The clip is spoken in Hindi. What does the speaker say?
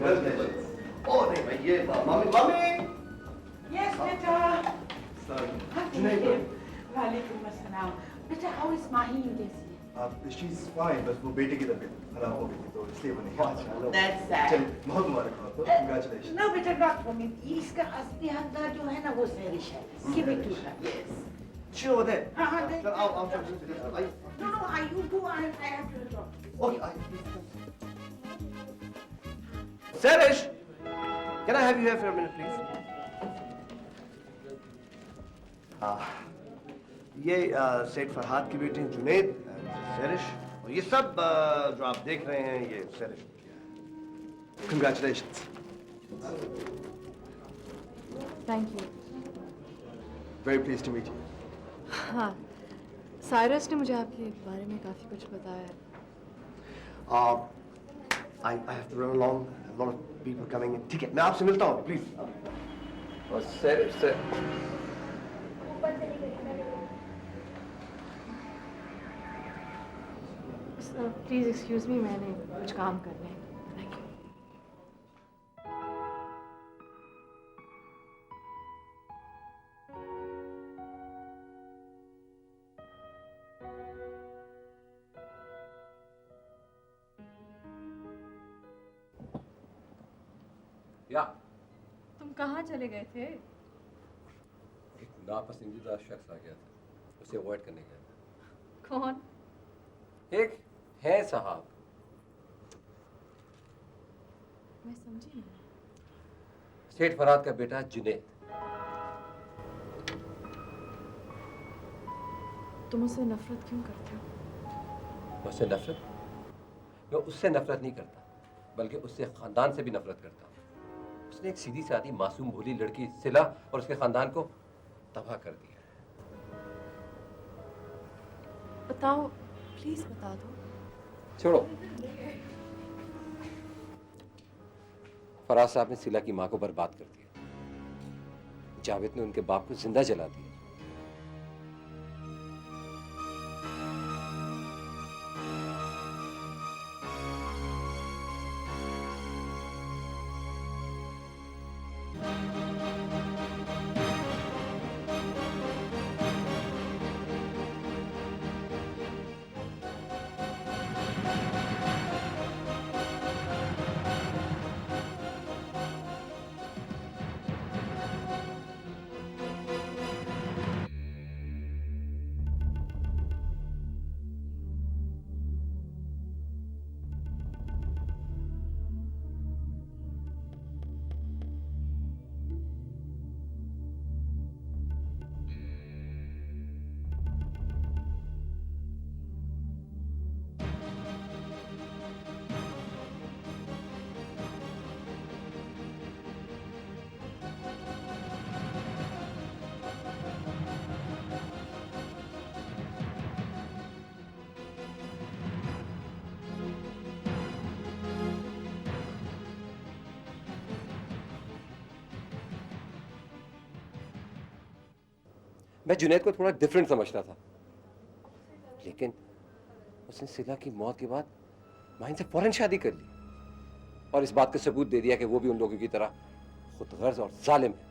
Oh नहीं भाई ये mummy mummy Yes, beta. Junaid वालेकुम अस्सलाम. Beta, how is Mahi कैसी है? she's fine, बस वो बेटे की तबीयत खराब हो गई थी तो इसलिए वो नहीं आई। That's sad. चल बहुत मुबारक हो आपको, congratulations। No, beta, not for me. इसका असली हकदार जो है ना वो सेरिश है. Give it to her. Yes. Chill over there। हाँ, दे- चल आओ आओ No, you go. I have to talk. Okay। Serish, can I have you here for a minute, please? ये सेठ फरहाद की बेटी जुनैद, सेरिश, और ये सब जो आप देख रहे हैं ये सेरिश। Congratulations। Thank you. Very pleased to meet you। हाँ, साइरस ने मुझे आपके बारे में काफ़ी कुछ बताया है। I have to run along, a lot of people coming in। ठीक है, मैं आपसे मिलता हूँ, please। और सेरिश से प्लीज़ एक्सक्यूज़ मी, मैंने कुछ काम करना है। Thank you. या तुम कहाँ चले गए थे? एक नापसंदीदा शख्स आ गया था, उसे अवॉइड करने गया था। कौन? एक है साहब, मैं समझी नहीं। सेठ फरहाद का बेटा जुनैद। तुम उससे नफरत क्यों करते हो? उससे नफरत? मैं उससे नफरत नहीं करता, बल्कि उससे खानदान से भी नफरत करता हूँ। उसने एक सीधी सादी मासूम भोली लड़की सिला और उसके खानदान को तबाह कर दिया। बताओ, प्लीज बता दो। छोड़ो। फराज साहब ने सिला की मां को बर्बाद कर दिया। जावेद ने उनके बाप को जिंदा जला दिया। मैं जुनैद को थोड़ा डिफरेंट समझता था, लेकिन उसने सिला की मौत के बाद माहिन से फौरन शादी कर ली और इस बात का सबूत दे दिया कि वो भी उन लोगों की तरह खुदगर्ज और जालिम है।